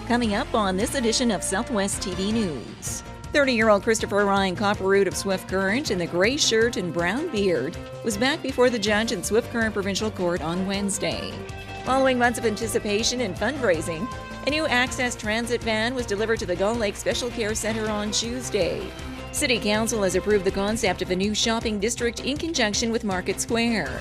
Coming up on this edition of Southwest TV News. 30-year-old Christopher Ryan Copperroot of Swift Current in the gray shirt and brown beard was back before the judge in Swift Current Provincial Court on Wednesday. Following months of anticipation and fundraising, a new access transit van was delivered to the Gull Lake Special Care Center on Tuesday. City Council has approved the concept of a new shopping district in conjunction with Market Square.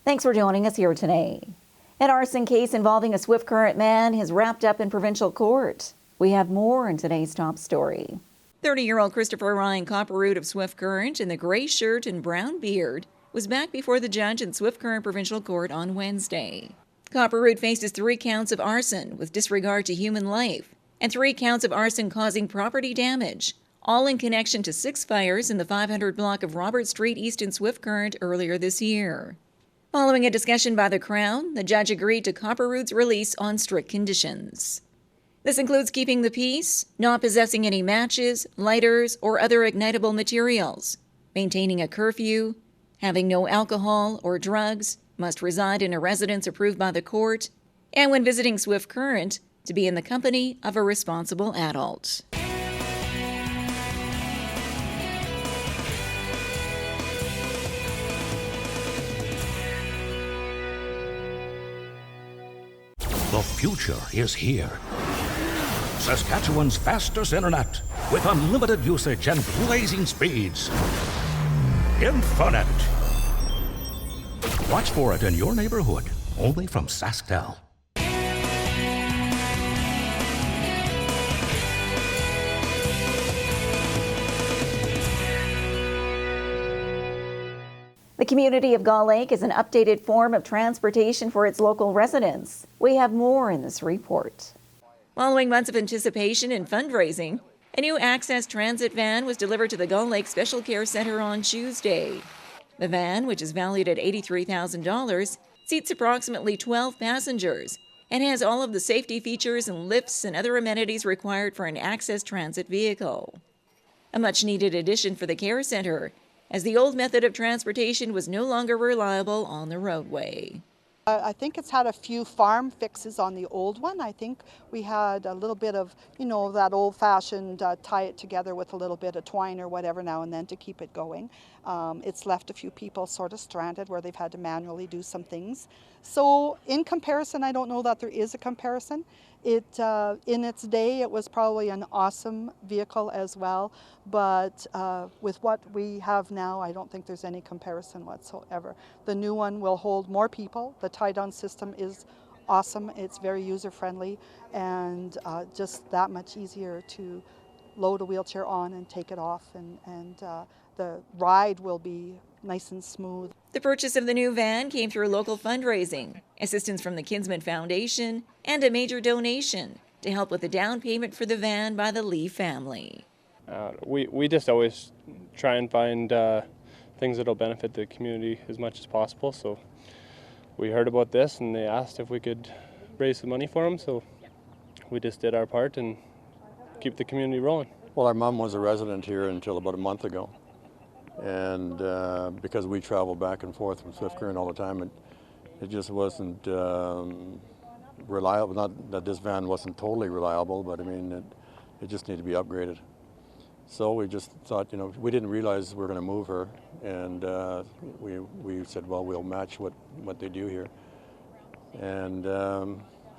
Thanks for joining us here today. An arson case involving a Swift Current man has wrapped up in Provincial Court. We have more in today's top story. 30-year-old Christopher Ryan Copperroot of Swift Current in the gray shirt and brown beard was back before the judge in Swift Current Provincial Court on Wednesday. Copperroot faces 3 counts of arson with disregard to human life and 3 counts of arson causing property damage, all in connection to 6 fires in the 500 block of Robert Street East in Swift Current earlier this year. Following a discussion by the Crown, the judge agreed to Copperroot's release on strict conditions. This includes keeping the peace, not possessing any matches, lighters, or other ignitable materials, maintaining a curfew, having no alcohol or drugs, must reside in a residence approved by the court, and when visiting Swift Current, to be in the company of a responsible adult. The future is here. Saskatchewan's fastest internet with unlimited usage and blazing speeds. Infinite. Watch for it in your neighborhood, only from SaskTel. The community of Gull Lake is an updated form of transportation for its local residents. We have more in this report. Following months of anticipation and fundraising, a new access transit van was delivered to the Gull Lake Special Care Center on Tuesday. The van, which is valued at $83,000, seats approximately 12 passengers and has all of the safety features and lifts and other amenities required for an access transit vehicle. A much-needed addition for the care center, as the old method of transportation was no longer reliable on the roadway. I think it's had a few farm fixes on the old one. I think we had a little bit of, that old-fashioned tie it together with a little bit of twine or whatever now and then to keep it going. It's left a few people sort of stranded where they've had to manually do some things. So in comparison, I don't know that there is a comparison. In its day, it was probably an awesome vehicle as well, but with what we have now, I don't think there's any comparison whatsoever. The new one will hold more people. The tie-down system is awesome. It's very user-friendly and just that much easier to load a wheelchair on and take it off, and the ride will be nice and smooth. The purchase of the new van came through local fundraising, assistance from the Kinsman Foundation, and a major donation to help with the down payment for the van by the Lee family. We just always try and find things that will benefit the community as much as possible. So we heard about this and they asked if we could raise some money for them. So we just did our part and keep the community rolling. Well, our mom was a resident here until about a month ago. And because we travel back and forth from Swift Current all the time, it just wasn't reliable. Not that this van wasn't totally reliable, but I mean, it just needed to be upgraded. So we just thought, we didn't realize we were going to move her, and we said, well, we'll match what they do here. And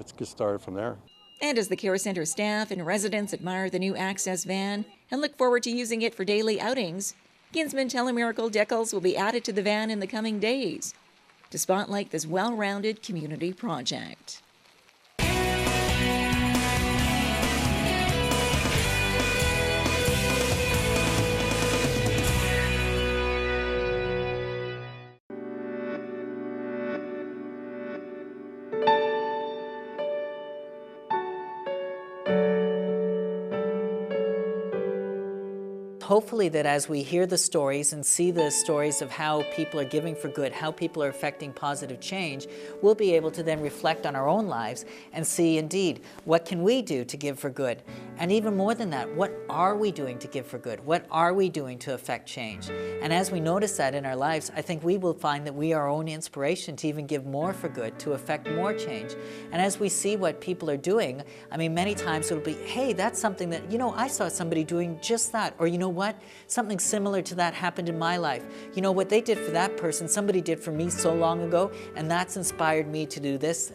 let's get started from there. And as the care center staff and residents admire the new access van and look forward to using it for daily outings, Kinsman Telemiracle decals will be added to the van in the coming days to spotlight this well-rounded community project. hopefully that as we hear the stories and see the stories of how people are giving for good, how people are affecting positive change, we'll be able to then reflect on our own lives and see indeed, what can we do to give for good? And even more than that, what are we doing to give for good? What are we doing to affect change? And as we notice that in our lives, I think we will find that we are our own inspiration to even give more for good, to affect more change. And as we see what people are doing, I mean, many times it'll be, hey, that's something that, you know, I saw somebody doing just that. Or you know what? Something similar to that happened in my life. You know, what they did for that person, somebody did for me so long ago, and that's inspired me to do this,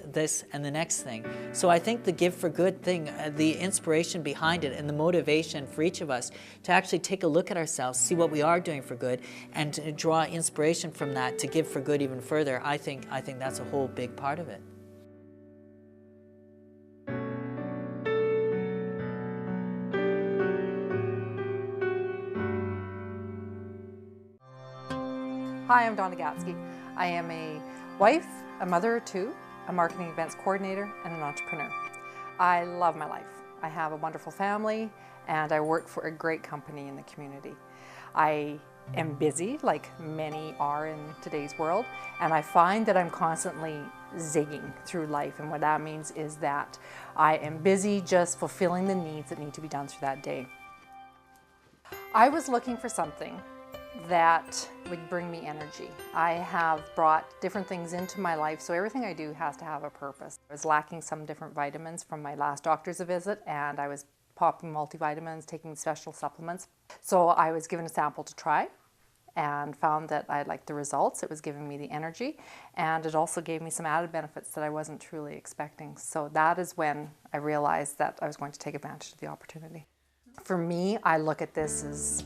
and the next thing. So I think the give for good thing, the inspiration behind it and the motivation for each of us to actually take a look at ourselves, see what we are doing for good, and to draw inspiration from that to give for good even further, I think that's a whole big part of it. Hi, I'm Donna Gatsky. I am a wife, a mother of two, a marketing events coordinator, and an entrepreneur. I love my life. I have a wonderful family, and I work for a great company in the community. I am busy, like many are in today's world, and I find that I'm constantly zigging through life, and what that means is that I am busy just fulfilling the needs that need to be done through that day. I was looking for something that would bring me energy. I have brought different things into my life, so everything I do has to have a purpose. I was lacking some different vitamins from my last doctor's visit, and I was popping multivitamins, taking special supplements. So I was given a sample to try and found that I liked the results. It was giving me the energy, and it also gave me some added benefits that I wasn't truly expecting. So that is when I realized that I was going to take advantage of the opportunity. For me, I look at this as,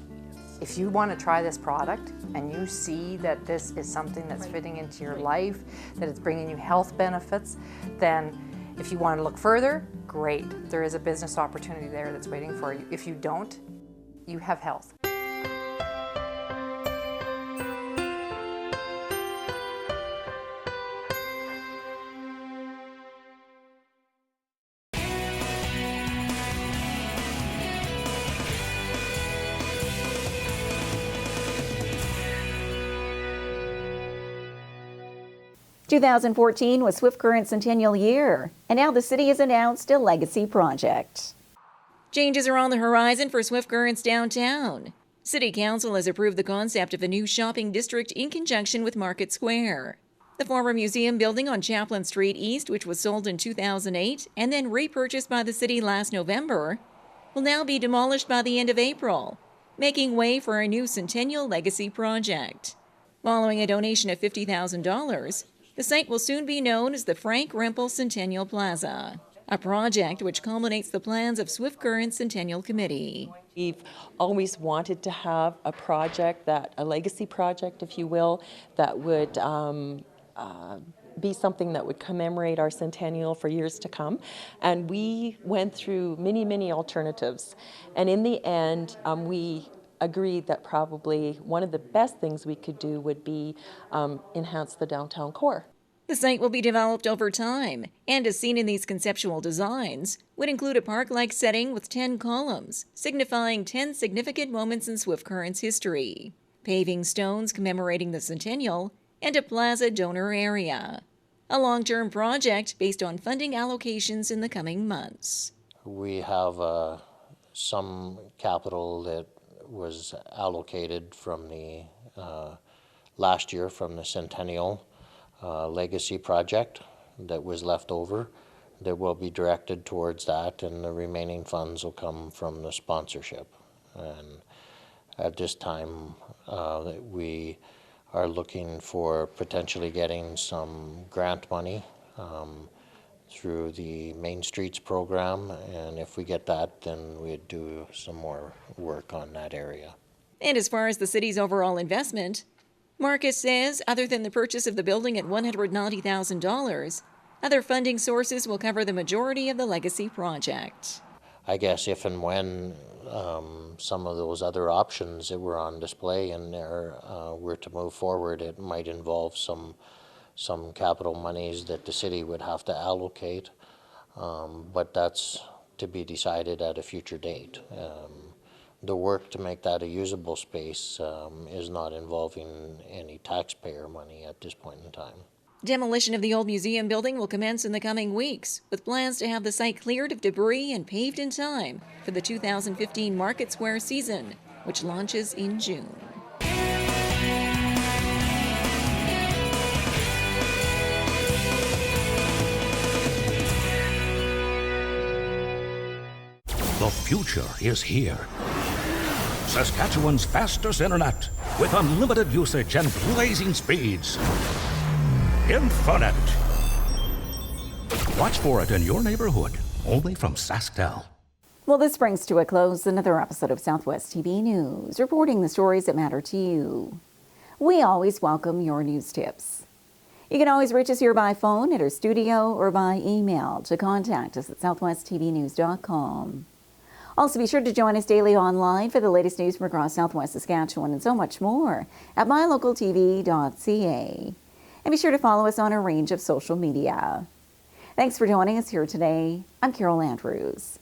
if you want to try this product and you see that this is something that's fitting into your life, that it's bringing you health benefits, then if you want to look further, great. There is a business opportunity there that's waiting for you. If you don't, you have health. 2014 was Swift Current's Centennial year, and now the city has announced a legacy project. Changes are on the horizon for Swift Current's downtown. City Council has approved the concept of a new shopping district in conjunction with Market Square. The former museum building on Chaplin Street East, which was sold in 2008 and then repurchased by the city last November, will now be demolished by the end of April, making way for a new Centennial legacy project. Following a donation of $50,000, the site will soon be known as the Frank Rempel Centennial Plaza, a project which culminates the plans of Swift Current Centennial Committee. We've always wanted to have a project, a legacy project, if you will, that would be something that would commemorate our centennial for years to come. And we went through many, many alternatives. And in the end, we agreed that probably one of the best things we could do would be enhance the downtown core. The site will be developed over time, and as seen in these conceptual designs, would include a park-like setting with 10 columns, signifying 10 significant moments in Swift Current's history, paving stones commemorating the centennial, and a plaza donor area. A long-term project based on funding allocations in the coming months. We have some capital that was allocated from the last year from the Centennial legacy project that was left over, that will be directed towards that, and the remaining funds will come from the sponsorship. And at this time we are looking for potentially getting some grant money through the Main Streets program, and if we get that, then we'd do some more work on that area. And as far as the city's overall investment, Marcus says other than the purchase of the building at $190,000, other funding sources will cover the majority of the legacy project. I guess if and when some of those other options that were on display in there were to move forward, it might involve some capital monies that the city would have to allocate, but that's to be decided at a future date. the work to make that a usable space is not involving any taxpayer money at this point in time. Demolition of the old museum building will commence in the coming weeks, with plans to have the site cleared of debris and paved in time for the 2015 Market Square season, which launches in June. The future is here. Saskatchewan's fastest internet with unlimited usage and blazing speeds. Infinite. Watch for it in your neighborhood, only from SaskTel. Well, this brings to a close another episode of Southwest TV News, reporting the stories that matter to you. We always welcome your news tips. You can always reach us here by phone at our studio or by email to contact us at southwesttvnews.com. Also, be sure to join us daily online for the latest news from across Southwest Saskatchewan and so much more at MyLocalTV.ca. And be sure to follow us on a range of social media. Thanks for joining us here today. I'm Carol Andrews.